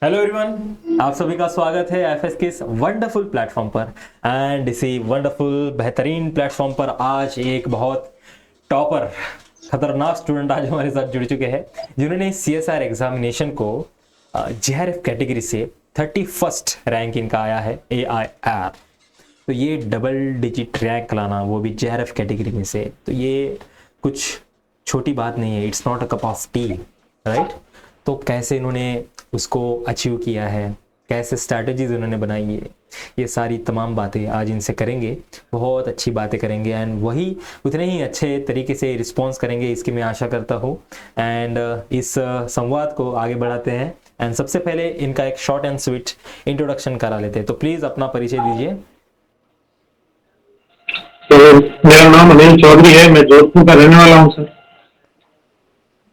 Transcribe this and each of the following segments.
Hello everyone, आप सभी का स्वागत है एफएस के इस वंडरफुल प्लेटफॉर्म पर। एंड इसी वंडरफुल बेहतरीन प्लेटफॉर्म पर आज एक बहुत टॉपर खतरनाक स्टूडेंट आज हमारे साथ जुड़ चुके हैं, जिन्होंने सीएसआर एग्जामिनेशन को जेआरएफ कैटेगरी से 31st रैंक इनका आया है AIR। तो ये डबल डिजिट रैंक लाना, वो भी जेआरएफ कैटेगरी में से, तो ये कुछ छोटी बात नहीं है। It's not a cup of T, right. तो कैसे इन्होंने उसको अचीव किया है, कैसे स्ट्रैटेजीज उन्होंने बनाई है, ये सारी तमाम बातें आज इनसे करेंगे। बहुत अच्छी बातें करेंगे एंड वही उतने ही अच्छे तरीके से रिस्पॉन्स करेंगे, इसकी मैं आशा करता हूँ। एंड इस संवाद को आगे बढ़ाते हैं। एंड सबसे पहले इनका एक शॉर्ट एंड स्वीट इंट्रोडक्शन करा लेते हैं। तो प्लीज अपना परिचय दीजिए। तो मेरा नाम अनिल चौधरी है। मैं जोधपुर का रहने वाला हूँ सर।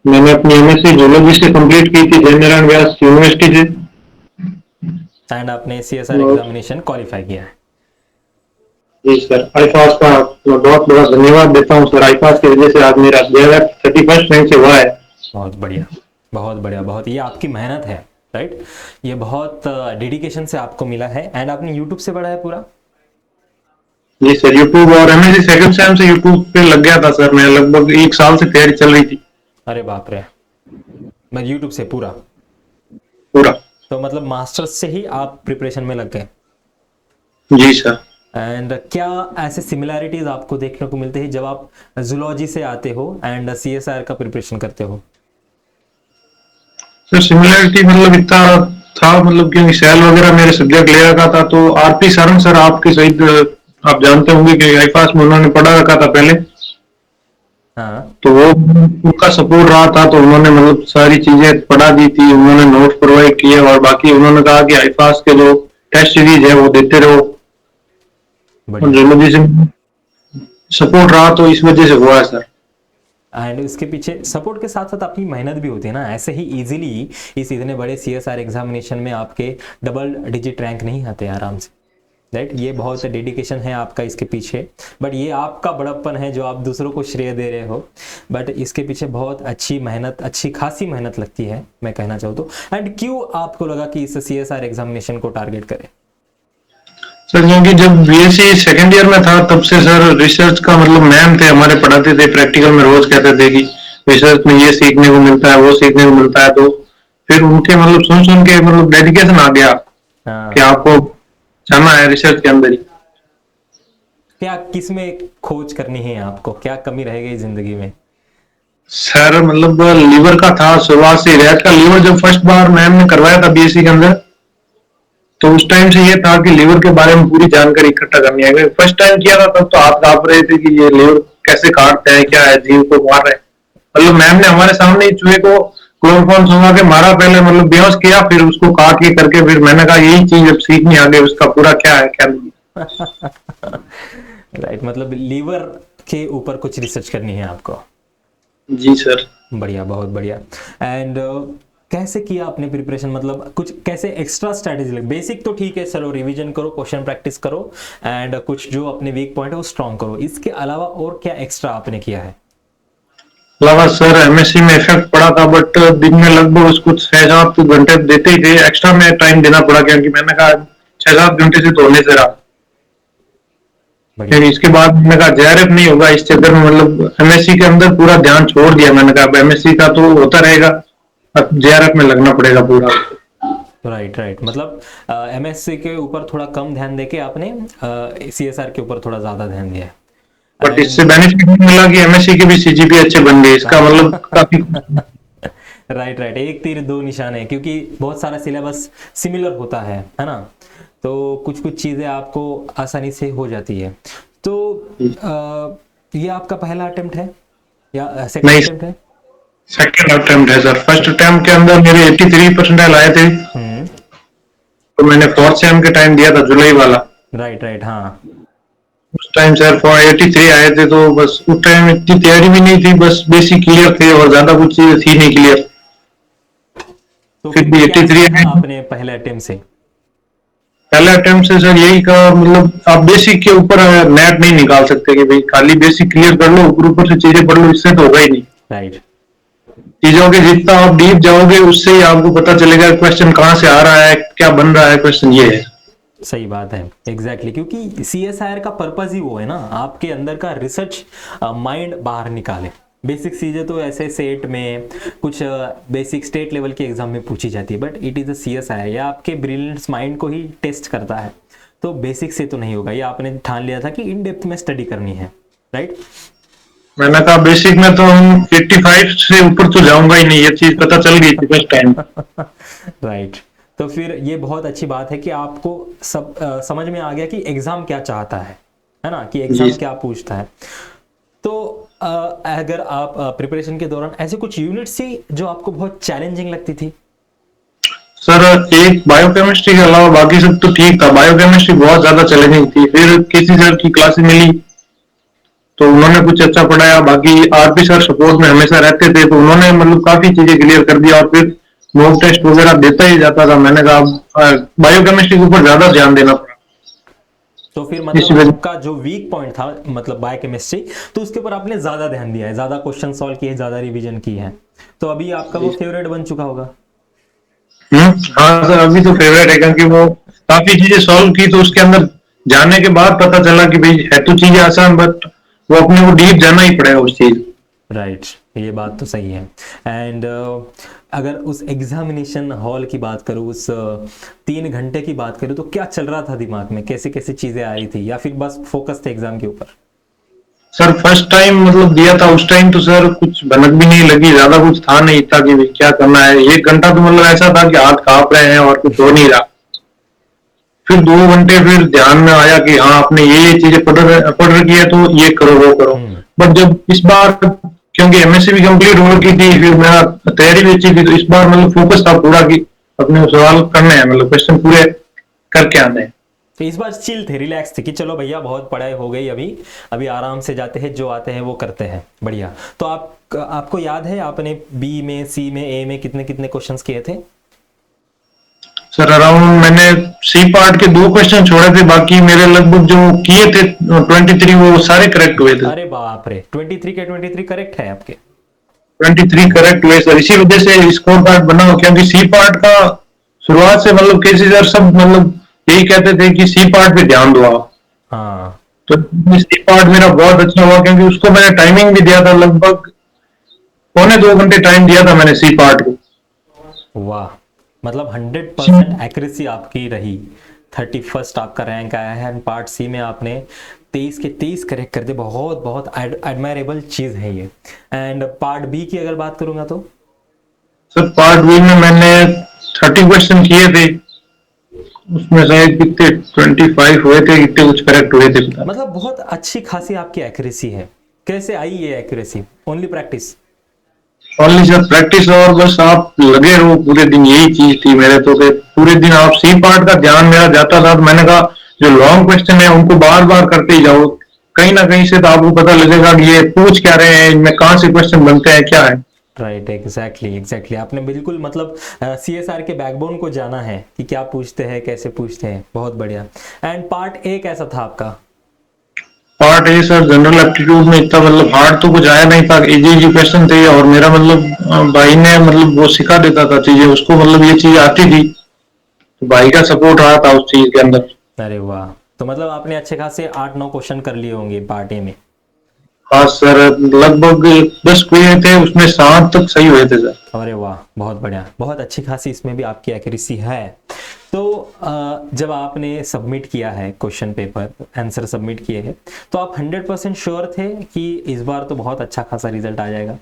मैंने अपनी एमएससी जूलॉजी से कंप्लीट की थी जय नारायण व्यास यूनिवर्सिटी से। एंड आपने सीएसआर और एग्जामिनेशन क्वालिफाई किया है। जी सर, आईपास का मैं बहुत बड़ा धन्यवाद देता हूँ सर। आईपास की वजह से आज मेरा जेआरएफ 31st रैंक से हुआ है। बहुत बढ़िया, बहुत बढ़िया, बहुत। ये आपकी मेहनत है, राइट। ये बहुत डेडिकेशन से आपको मिला है। एंड आपने यूट्यूब से पढ़ा है पूरा? जी सर, यूट्यूब और एमएससी सेकंड सेम से यूट्यूब पे लग गया था सर। मैं लगभग 1 साल से तैयारी चल रही थी अरे बाप रे, मैं यूट्यूब से पूरा। पूरा। तो मतलब मास्टर्स से ही आप प्रिपरेशन में लग गए। जी सर। एंड क्या ऐसे सिमिलैरिटीज आपको देखने को मिलते हैं जब आप जूलॉजी से आते हो एंड सीएसआर का प्रिपरेशन करते हो? सर सिमिलरिटी मतलब इतना था, मतलब क्योंकि सेल वगैरह मेरे सब्जेक्ट ले रखा था। तो आरपी सारंग सर आपके सहित आप जानते होंगे कि आईपास में उन्होंने पढ़ा रखा था पहले। हाँ। तो वो उनका सपोर्ट रहा था, तो उन्होंने मतलब सारी चीजें पढ़ा दी थी, उन्होंने नोट प्रोवाइड किए। और बाकी उन्होंने कहा कि आईपास के जो टेस्ट सीरीज है वो देते रहो। और बढ़िया। जूलॉजी से सपोर्ट रहा तो इस वजह से हुआ है सर। एंड इसके पीछे सपोर्ट के साथ साथ आपकी मेहनत भी होती है ना। ऐसे ही इजीली इस इतने बड़े सीएसआर एग्जामिनेशन में आपके डबल डिजिट रैंक नहीं आते आराम से, राइट। ये बहुत डेडिकेशन है आपका इसके पीछे। बट ये आपका बड़प्पन है जो आप दूसरों को श्रेय दे रहे हो। बट इसके पीछे बहुत अच्छी मेहनत, अच्छी खासी मेहनत लगती है, मैं कहना चाहूँ तो। एंड क्यों आपको लगा कि इस सीएसआर एग्जामिनेशन को टारगेट करें? सर क्योंकि जब बीएससी सेकंड ईयर में था तब से सर रिसर्च का मतलब मैम थे हमारे, पढ़ाते थे प्रैक्टिकल में, रोज कहते थे कि रिसर्च में ये सीखने को मिलता है वो सीखने को मिलता है। तो फिर उनके मतलब सुन सुन के मतलब डेडिकेशन आ गया कि हाँ। आपको जाना है रिसर्च के अंदर ही। क्या किस में खोज करनी है आपको? क्या कमी रह गई जिंदगी में? सर मतलब लीवर का था शुरुआत से। रैट का लीवर जब फर्स्ट बार मैम ने करवाया था बीएससी के अंदर, तो उस टाइम से ये था कि लीवर के बारे में पूरी जानकारी इकट्ठा करनी है। फर्स्ट टाइम किया था तब तो हाथ कांप रहे थे कि ये लीवर कैसे काटते हैं, क्या है, जीव को मार रहे हैं। मतलब मैम ने हमारे सामने ही चूहे को क्लोरोफॉर्म सुंघा के मारा पहले, मतलब बेहोश किया, फिर उसको काट के करके फिर मैंने कहा यही चीज अब सीखनी आगे, उसका पूरा क्या है क्या नहीं। राइट, मतलब लीवर के ऊपर कुछ रिसर्च करनी है आपको। जी सर। बढ़िया, बहुत बढ़िया। एंड कैसे किया आपने प्रिपरेशन? मतलब कुछ कैसे एक्स्ट्रा स्ट्रैटेजी लगे? बेसिक तो ठीक है, चलो रिवीजन करो, क्वेश्चन प्रैक्टिस करो एंड कुछ जो अपने वीक पॉइंट है वो स्ट्रॉन्ग करो। इसके अलावा और क्या एक्स्ट्रा आपने किया है? लगा सर एमएससी में इफेक्ट पड़ा था, बट दिन में लगभग उसको 6-7 घंटे देते ही थे। एक्स्ट्रा में टाइम देना पड़ा क्योंकि मैंने कहा 6-7 घंटे से तो होने से रहा। बढ़िया। फिर इसके बाद मैंने कहा जेआरएफ नहीं होगा इस चक्कर में, मतलब एमएससी के अंदर पूरा ध्यान छोड़ दिया। मैंने कहा एमएससी का तो होता रहेगा, अब जेआरएफ में लगना पड़ेगा पूरा। Right, right. मतलब एमएससी के ऊपर थोड़ा कम ध्यान देके आपने सीएसआर के ऊपर थोड़ा ज्यादा ध्यान दिया है। बट इससे बेनिफिट मिला कि एमएससी के भी सीजीपी अच्छे बन गए, इसका मतलब काफी। Right, right. एक तीर दो निशान है, क्योंकि बहुत सारा सिलेबस सिमिलर होता है ना। तो कुछ कुछ चीजें आपको आसानी से हो जाती है। तो ये आपका पहला अटेम्प्ट है या सेकंड नहीं, अटेम्प्ट है? सेकंड अटेम्प्ट है सर। फर्स्ट अटेम्प्ट के अंदर मेरे 83 परसेंटाइल आए थे, हम्म। तो मैंने फोर्थ सेम के टाइम दिया था जुलाई वाला। Right, right. हाँ। उस टाइम सर 83 आए थे, तो बस उस टाइम इतनी तैयारी भी नहीं थी, बस बेसिक क्लियर थे और ज्यादा कुछ चीजें थी नहीं क्लियर। तो फिर फिर भी क्या 83 सीखा आए। आपने पहले अटेम्प्ट से? पहले अटेम्प्ट से सर यही कहा, मतलब आप बेसिक के ऊपर नेट नहीं निकाल सकते कि भाई खाली बेसिक क्लियर कर लो, ऊपर ऊपर से चीजें पढ़ लो, इससे तो होगा ही नहीं। राइट। चीजों के जितना आप डीप जाओगे उससे ही आपको पता चलेगा क्वेश्चन कहाँ से आ रहा है, क्या बन रहा है क्वेश्चन, ये है। सही बात है, एग्जैक्टली क्योंकि सीएसआईआर का पर्पज ही वो है ना, आपके अंदर का रिसर्च माइंड बाहर निकाले। बेसिक चीज़ें तो ऐसे सेट में कुछ बेसिक स्टेट लेवल के एग्जाम में पूछी जाती है, but it is a CSIR, ये आपके ब्रिलियंट माइंड को ही टेस्ट करता है। तो बेसिक से तो नहीं होगा, ये आपने ठान लिया था कि इन डेप्थ में स्टडी करनी है, राइट? मैंने कहा बेसिक में तो हम 85 से ऊपर तो जाऊंगा ही नहीं, ये चीज पता चल गई थी फर्स्ट टाइम। राइट। तो फिर ये बहुत अच्छी बात है कि आपको सब समझ में आ गया कि एग्जाम क्या चाहता है ना, कि एग्जाम क्या पूछता है। तो अगर आप प्रिपरेशन के दौरान ऐसे कुछ यूनिट्स थी जो आपको बहुत चैलेंजिंग लगती थी? सर एक बायोकेमिस्ट्री के अलावा बाकी सब तो ठीक था, बायोकेमिस्ट्री बहुत ज्यादा चैलेंजिंग थी। फिर किसी सर की क्लासेस मिली तो उन्होंने कुछ अच्छा पढ़ाया, बाकी आरपी सर सपोर्ट में हमेशा रहते थे तो उन्होंने मतलब काफी चीजें क्लियर कर दिया, और फिर मॉक टेस्ट वगैरह देता ही जाता था। मैंने कहा बायोकेमिस्ट्री के ऊपर ज्यादा ध्यान देना पड़ा। तो फिर इस मतलब वजह आपका जो वीक पॉइंट था मतलब बायोकेमिस्ट्री, तो उसके ऊपर आपने ज्यादा ध्यान दिया है, ज्यादा क्वेश्चन सॉल्व किए, ज्यादा रिवीजन की है, तो अभी आपका वो फेवरेट बन चुका होगा। हाँ सर, अभी तो फेवरेट है क्योंकि वो काफी चीजें सॉल्व की तो उसके अंदर जाने के बाद पता चला कि भाई है तो चीजें आसान, बट वो अपने को डीप जाना ही पड़ेगा उस चीज। राइट, ये बात तो सही है। एंड अगर उस एग्जामिनेशन हॉल की बात करूँ, उस 3 घंटे की बात करूँ, तो क्या चल रहा था दिमाग में, कैसे कैसे चीजें आ रही थी, या फिर बस फोकस थे एग्जाम के ऊपर? सर फर्स्ट टाइम मतलब दिया था उस टाइम तो सर कुछ भनक भी नहीं लगी, ज्यादा कुछ था नहीं था कि भाई क्या करना है। 1 घंटा तो मतलब ऐसा था कि हाथ कांप रहे हैं और कुछ हो नहीं रहा। फिर 2 घंटे फिर ध्यान में आया कि हाँ आपने ये चीजें पढ़ रखी है तो ये करो वो करो। बट जब इस बार क्योंकि एमएससी भी कंप्लीट हो रखी थी, फिर मेरा तैयारी भी अच्छी थी, तो इस बार मतलब फोकस था पूरा कि अपने सवाल करने हैं, मतलब क्वेश्चन पूरे करके आने हैं। तो इस बार चिल थे, रिलैक्स थे कि चलो भैया बहुत पढ़ाई हो गई, अभी अभी आराम से जाते हैं, जो आते हैं वो करते हैं, बढ़िया। तो आपको याद है आपने बी में, सी में, ए में कितने कितने क्वेश्चंस किए थे? सर अराउंड मैंने सी पार्ट के 2 क्वेश्चन छोड़े थे, बाकी मेरे लगभग जो किए थे 23 वो सारे करेक्ट हुए थे। अरे बाप रे, 23 के 23 करेक्ट है आपके? 23 करेक्ट हुए सर, इसी वजह से स्कोर कार्ड बना हो, क्योंकि सी पार्ट का शुरुआत से मतलब केसी सर सब मतलब यही कहते थे कि सी पार्ट पे ध्यान दो आप। हाँ, तो सी पार्ट मेरा बहुत अच्छा हुआ क्योंकि उसको मैंने टाइमिंग भी दिया था, लगभग 1.25 घंटे टाइम दिया था मैंने सी पार्ट को। वाह, मतलब 100% एक्यूरेसी आपकी रही। 31st आपका रैंक आया है, एंड पार्ट सी में आपने 23 के 23 करेक्ट कर दिए, बहुत बहुत एडमायरेबल चीज़ है ये। एंड पार्ट बी की अगर बात करूंगा तो? सर पार्ट बी में मैंने 30 क्वेश्चन किए थे, उसमें शायद कितने 25 हुए थे, कितने कुछ करेक्ट हुए थे। मतलब बहुत अच्छी खासी आपकी एक्यूरेसी है। कैसे आई ये accuracy? Only practice? Only sir practice, और बस आप लगे रहो पूरे दिन, यही चीज थी मेरे तो कि पूरे दिन आप सी पार्ट का ध्यान मेरा जाता था। तो मैंने कहा जो लॉन्ग क्वेश्चन है उनको बार बार करते ही जाओ, कहीं ना कहीं से तो आपको पता लगेगा कि ये पूछ क्या रहे हैं, इनमें कहाँ से क्वेश्चन बनते हैं, क्या है। राइट, एग्जैक्टली आपने बिल्कुल मतलब सीएसआर के बैकबोन को जाना है कि क्या पूछते हैं, कैसे पूछते हैं, बहुत बढ़िया। एंड पार्ट ए कैसा था आपका? Part A sir general aptitude में इतना मतलब हार्ड तो कुछ आया नहीं था, इजी इजी क्वेश्चन थे, और मेरा मतलब भाई ने मतलब वो सिखा देता था चीजें, उसको मतलब ये चीज आती थी, तो भाई का सपोर्ट रहा था उस चीज के अंदर। अरे वाह, तो मतलब आपने अच्छे खासे 8-9 क्वेश्चन कर लिए होंगे पार्ट ए में? हाँ सर, लगभग 10 हुए थे, उसमें 7 तक सही हुए थे सर। अरे वाह, बहुत बढ़िया, बहुत अच्छी खासी इसमें भी आपकी एक्यूरेसी है। तो जब आपने सबमिट किया है क्वेश्चन पेपर, आंसर सबमिट किए हैं, तो आप 100% श्योर थे कि इस बार तो बहुत अच्छा खासा रिजल्ट आ जाएगा?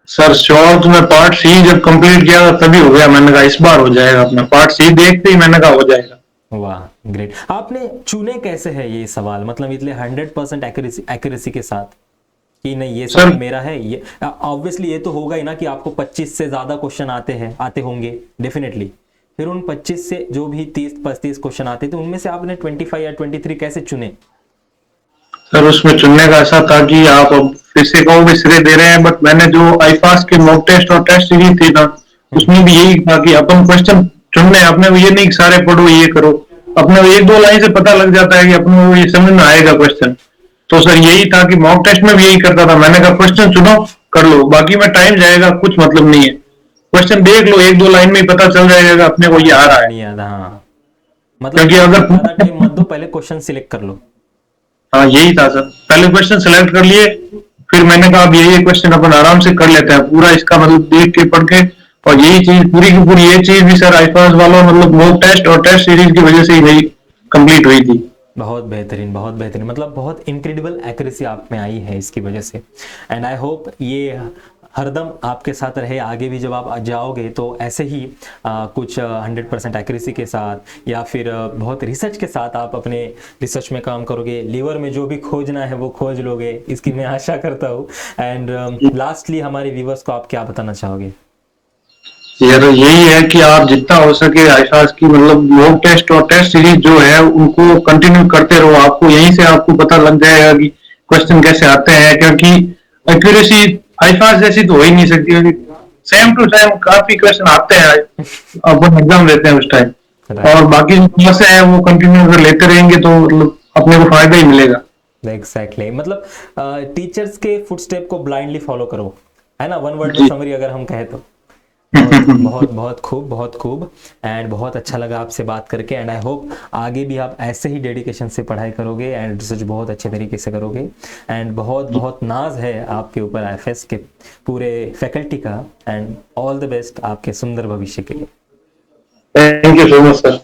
सर श्योर तो मैं पार्ट सी जब कंप्लीट किया था तभी हो गया, मैंने कहा इस बार हो जाएगा, अपना पार्ट सी देखते ही मैंने कहा हो जाएगा। वाह, ग्रेट। आपने चुने कैसे है ये सवाल, मतलब इतने 100% एक्यूरेसी के साथ कि नहीं ये सवाल मेरा है? ये ऑब्वियसली ये तो होगा ही ना कि आपको 25 से ज्यादा क्वेश्चन आते होंगे डेफिनेटली। फिर उन 25 से जो भी 30-35 क्वेश्चन आते थे, उनमें से आपने 25 या 23 कैसे चुने? सर उसमें चुनने का ऐसा था कि आप अब फिर से कहोगे श्रेय दे रहे हैं, बट मैंने जो आईपास के मॉक टेस्ट और टेस्ट सीरीज थी ना, उसमें भी यही था कि अपन क्वेश्चन चुनने, अपने को ये नहीं कि सारे पढ़ो ये करो, अपने को 1-2 लाइन से पता लग जाता है कि अपने को ये समझ में आएगा क्वेश्चन। तो सर यही था कि मॉक टेस्ट में भी यही करता था, मैंने कहा क्वेश्चन चुनो, कर लो, बाकी में टाइम जाएगा, कुछ मतलब नहीं है। क्वेश्चन देख लो, एक दो लाइन में ही पता चल जाएगा कि अपने को ये आ रहा है। नहीं याद, हाँ मतलब क्योंकि अगर ज्यादा टाइम मत दो, पहले क्वेश्चन सिलेक्ट कर लो। हाँ यही था सर, पहले क्वेश्चन सेलेक्ट कर लिए, फिर मैंने कहा अब यही क्वेश्चन अपन आराम से कर लेते हैं पूरा, इसका मतलब देख के पढ़ के। और यही चीज पूरी की पूरी, ये चीज भी सर आईफास वालों मतलब मॉक टेस्ट और टेस्ट सीरीज की वजह से ही नहीं कंप्लीट हुई थी। बहुत बेहतरीन, बहुत बेहतरीन, मतलब बहुत इनक्रेडिबल एक्यूरेसी आप में आई है इसकी वजह से। एंड आई होप ये हरदम आपके साथ रहे, आगे भी जब आप जाओगे तो ऐसे ही कुछ 100% एक्यूरेसी के साथ या फिर बहुत रिसर्च के साथ आप अपने रिसर्च में काम करोगे, लीवर में जो भी खोजना है वो खोज लोगे, इसकी मैं आशा करता हूँ। एंड लास्टली हमारे व्यूवर्स को आप क्या बताना चाहोगे? यार यही है कि आप जितना हो सके आईफास की मतलब मॉक टेस्ट और टेस्ट सीरीज जो है उनको कंटिन्यू करते रहो, आपको यहीं से आपको पता लग जाएगा कि क्वेश्चन कैसे आते हैं। क्योंकि एक्यूरेसी आईफास जैसी तो हो ही नहीं सकती, सेम टू सेम काफी क्वेश्चन आते हैं अपन एग्जाम देते हैं उस टाइम। और बाकी जो समस्या है वो कंटिन्यू अगर लेते रहेंगे तो मतलब अपने को फायदा ही मिलेगा। एग्जैक्टली मतलब टीचर्स के फुटस्टेप को ब्लाइंडली फॉलो करो, है ना, वन वर्ड में जी। समरी अगर हम कहें तो। बहुत बहुत बहुत खूब, बहुत खूब। एंड बहुत अच्छा लगा आपसे बात करके। एंड आई होप आगे भी आप ऐसे ही डेडिकेशन से पढ़ाई करोगे एंड रिसर्च बहुत अच्छे तरीके से करोगे। एंड बहुत बहुत नाज है आपके ऊपर एफएस के पूरे फैकल्टी का। एंड ऑल द बेस्ट आपके सुंदर भविष्य के लिए। Thank you so much sir.